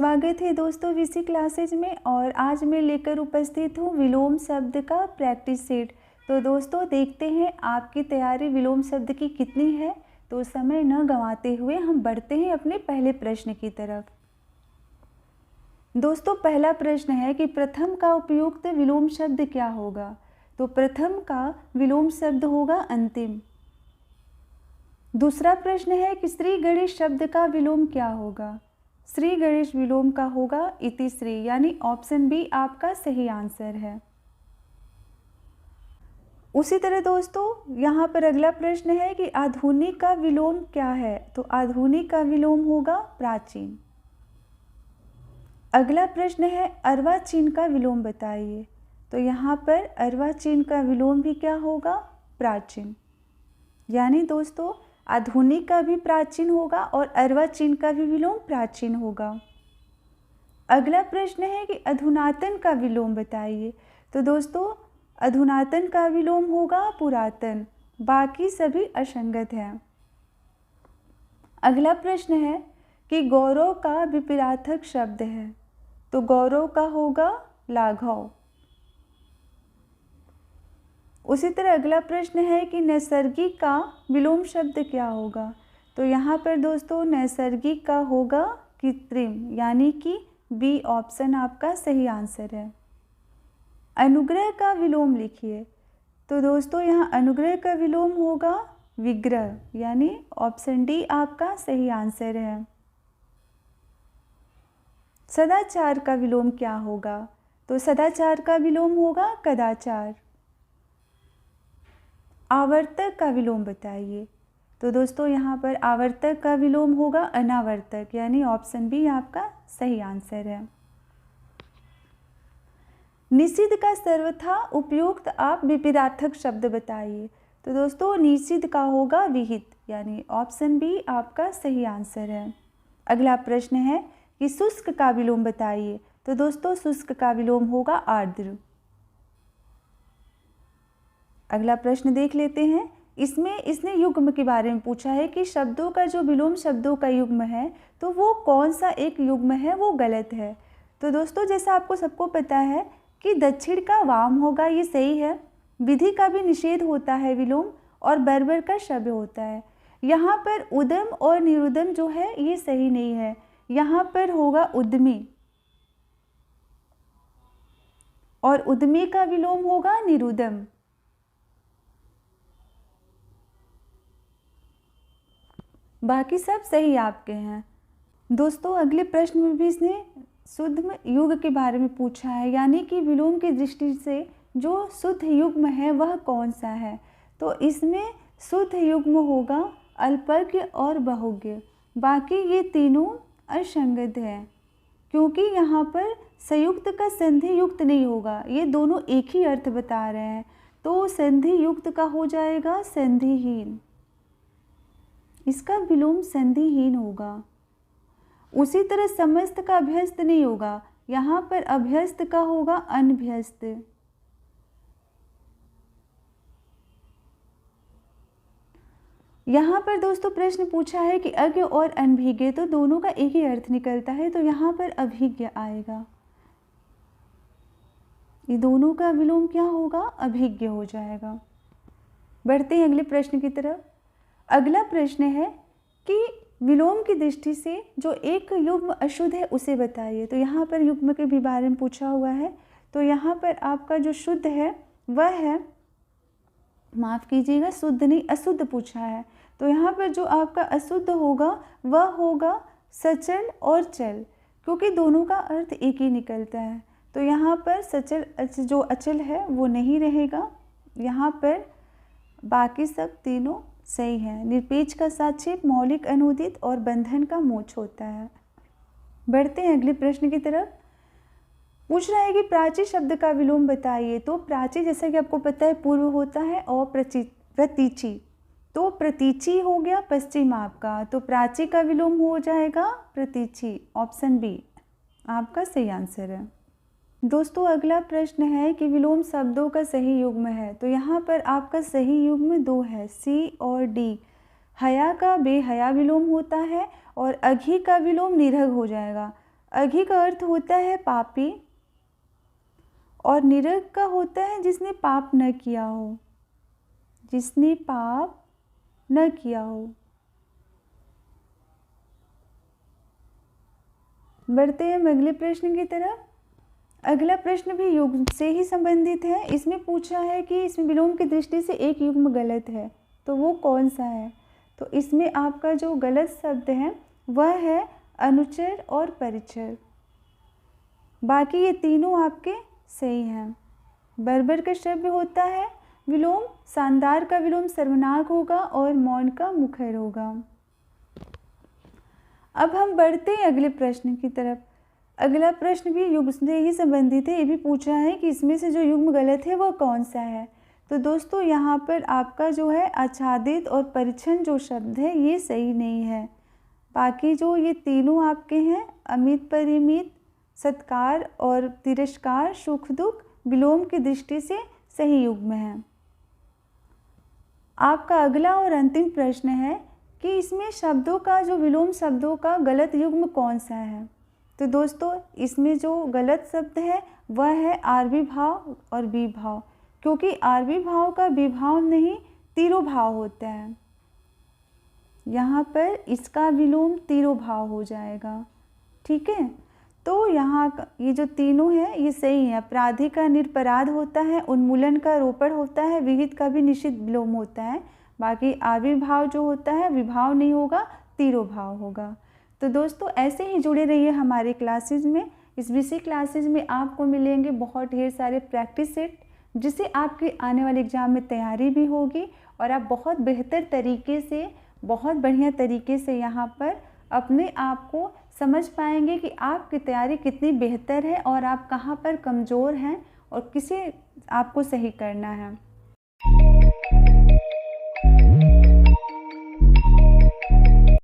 स्वागत है दोस्तों वीसी क्लासेज में। और आज मैं लेकर उपस्थित हूँ विलोम शब्द का प्रैक्टिस सेट। तो दोस्तों देखते हैं आपकी तैयारी विलोम शब्द की कितनी है। तो समय न गंवाते हुए हम बढ़ते हैं अपने पहले प्रश्न की तरफ। दोस्तों पहला प्रश्न है कि प्रथम का उपयुक्त विलोम शब्द क्या होगा। तो प्रथम का विलोम शब्द होगा अंतिम। दूसरा प्रश्न है कि श्री गणेश शब्द का विलोम क्या होगा। श्री गणेश विलोम का होगा इतिश्री, यानी ऑप्शन बी आपका सही आंसर है। उसी तरह दोस्तों यहाँ पर अगला प्रश्न है कि आधुनिक का विलोम क्या है। तो आधुनिक का विलोम होगा प्राचीन। अगला प्रश्न है अर्वाचीन का विलोम बताइए। तो यहाँ पर अर्वाचीन का विलोम भी क्या होगा, प्राचीन। यानी दोस्तों आधुनिक का भी प्राचीन होगा और अर्वाचीन का भी विलोम प्राचीन होगा। अगला प्रश्न है कि अधुनातन का विलोम बताइए। तो दोस्तों अधुनातन का विलोम होगा पुरातन, बाकी सभी असंगत हैं। अगला प्रश्न है कि गौरव का विपरीतार्थक शब्द है। तो गौरव का होगा लाघव। उसी तरह अगला प्रश्न है कि नैसर्गिक का विलोम शब्द क्या होगा। तो यहाँ पर दोस्तों नैसर्गिक का होगा कृत्रिम, यानी कि बी ऑप्शन आपका सही आंसर है। अनुग्रह का विलोम लिखिए। तो दोस्तों यहाँ अनुग्रह का विलोम होगा विग्रह, यानी ऑप्शन डी आपका सही आंसर है। सदाचार का विलोम क्या होगा। तो सदाचार का विलोम होगा कदाचार। आवर्तक का विलोम बताइए। तो दोस्तों यहाँ पर आवर्तक का विलोम होगा अनावर्तक, यानी ऑप्शन बी आपका सही आंसर है। निषिद्ध का सर्वथा उपयुक्त आप विपरीतार्थक शब्द बताइए। तो दोस्तों निषिद्ध का होगा विहित, यानी ऑप्शन बी आपका सही आंसर है। अगला प्रश्न है कि शुष्क का विलोम बताइए। तो दोस्तों शुष्क का विलोम होगा आर्द्र। अगला प्रश्न देख लेते हैं। इसने युग्म के बारे में पूछा है कि शब्दों का जो विलोम शब्दों का युग्म है तो वो कौन सा एक युग्म है वो गलत है। तो दोस्तों जैसा आपको सबको पता है कि दक्षिण का वाम होगा, ये सही है। विधि का भी निषेध होता है विलोम, और बर्बर का शब्द होता है। यहाँ पर उदम और निरुदम जो है ये सही नहीं है। यहाँ पर होगा उद्यमी, और उद्यमी का विलोम होगा निरुदम। बाकी सब सही आपके हैं। दोस्तों अगले प्रश्न में भी इसने शुद्ध युग्म के बारे में पूछा है, यानी कि विलोम की दृष्टि से जो शुद्ध युग्म है वह कौन सा है। तो इसमें शुद्ध युग्म होगा अल्पज्ञ और बहुज्ञ। बाकी ये तीनों असंगत हैं, क्योंकि यहाँ पर संयुक्त का संधि युक्त नहीं होगा, ये दोनों एक ही अर्थ बता रहे हैं। तो संधि युक्त का हो जाएगा संधिहीन, इसका विलोम संधिहीन होगा। उसी तरह समस्त का अभ्यस्त नहीं होगा, यहाँ पर अभ्यस्त का होगा अनभ्यस्त। यहाँ पर दोस्तों प्रश्न पूछा है कि अज्ञ और अनभिज्ञ, तो दोनों का एक ही अर्थ निकलता है, तो यहाँ पर अभिज्ञ आएगा। ये दोनों का विलोम क्या होगा, अभिज्ञ हो जाएगा। बढ़ते हैं अगले प्रश्न की तरफ। अगला प्रश्न है कि विलोम की दृष्टि से जो एक युग्म अशुद्ध है उसे बताइए। तो यहाँ पर युग्म के भी बारे में पूछा हुआ है। तो यहाँ पर आपका जो शुद्ध है वह है, माफ़ कीजिएगा शुद्ध नहीं अशुद्ध पूछा है। तो यहाँ पर जो आपका अशुद्ध होगा वह होगा सचल और चल, क्योंकि दोनों का अर्थ एक ही निकलता है। तो यहाँ पर सचल जो अचल है वो नहीं रहेगा। यहाँ पर बाकी सब तीनों सही है। निरपेक्ष का साक्षेप, मौलिक अनुदित और बंधन का मोक्ष होता है। बढ़ते हैं अगले प्रश्न की तरफ। पूछ रहा है कि प्राची शब्द का विलोम बताइए। तो प्राची जैसा कि आपको पता है पूर्व होता है, और प्रतीची, तो प्रतीची हो गया पश्चिम आपका। तो प्राची का विलोम हो जाएगा प्रतीची, ऑप्शन बी आपका सही आंसर है। दोस्तों अगला प्रश्न है कि विलोम शब्दों का सही युग्म है। तो यहाँ पर आपका सही युग्म दो है, सी और डी। हया का बेहया विलोम होता है, और अघी का विलोम निरघ हो जाएगा। अघि का अर्थ होता है पापी और निरग का होता है जिसने पाप न किया हो, जिसने पाप न किया हो। बढ़ते हैं अगले प्रश्न की तरफ। अगला प्रश्न भी युग्म से ही संबंधित है। इसमें पूछा है कि इसमें विलोम की दृष्टि से एक युग्म गलत है, तो वो कौन सा है। तो इसमें आपका जो गलत शब्द है वह है अनुचर और परिचर। बाकी ये तीनों आपके सही हैं। बर्बर का शब्द होता है विलोम, शानदार का विलोम सर्वनाक होगा और मौन का मुखर होगा। अब हम बढ़ते हैं अगले प्रश्न की तरफ। अगला प्रश्न भी युग्म से ही संबंधित है। ये भी पूछा है कि इसमें से जो युग्म गलत है वह कौन सा है। तो दोस्तों यहाँ पर आपका जो है आच्छादित और परिच्छन जो शब्द है ये सही नहीं है। बाकी जो ये तीनों आपके हैं अमित परिमित, सत्कार और तिरस्कार, सुख दुख, विलोम की दृष्टि से सही युग्म है। आपका अगला और अंतिम प्रश्न है कि इसमें शब्दों का जो विलोम शब्दों का गलत युग्म कौन सा है। तो दोस्तों इसमें जो गलत शब्द है वह है आरवी भाव और विभाव, क्योंकि आरवी भाव का विभाव नहीं तिरोभाव होता है। यहाँ पर इसका विलोम तिरोभाव हो जाएगा। ठीक है, तो यहाँ ये जो तीनों हैं ये सही है। अपराधी का निरपराध होता है, उन्मूलन का रोपण होता है, विहित का भी निश्चित विलोम होता है। बाकी आविर्भाव जो होता है विभाव नहीं होगा, तिरोभाव होगा। तो दोस्तों ऐसे ही जुड़े रहिए हमारे क्लासेज में। इस विषय क्लासेज में आपको मिलेंगे बहुत ढेर सारे प्रैक्टिस सेट, जिससे आपके आने वाले एग्ज़ाम में तैयारी भी होगी और आप बहुत बेहतर तरीके से, बहुत बढ़िया तरीके से यहाँ पर अपने आप को समझ पाएंगे कि आपकी तैयारी कितनी बेहतर है और आप कहाँ पर कमज़ोर हैं और किसे आपको सही करना है।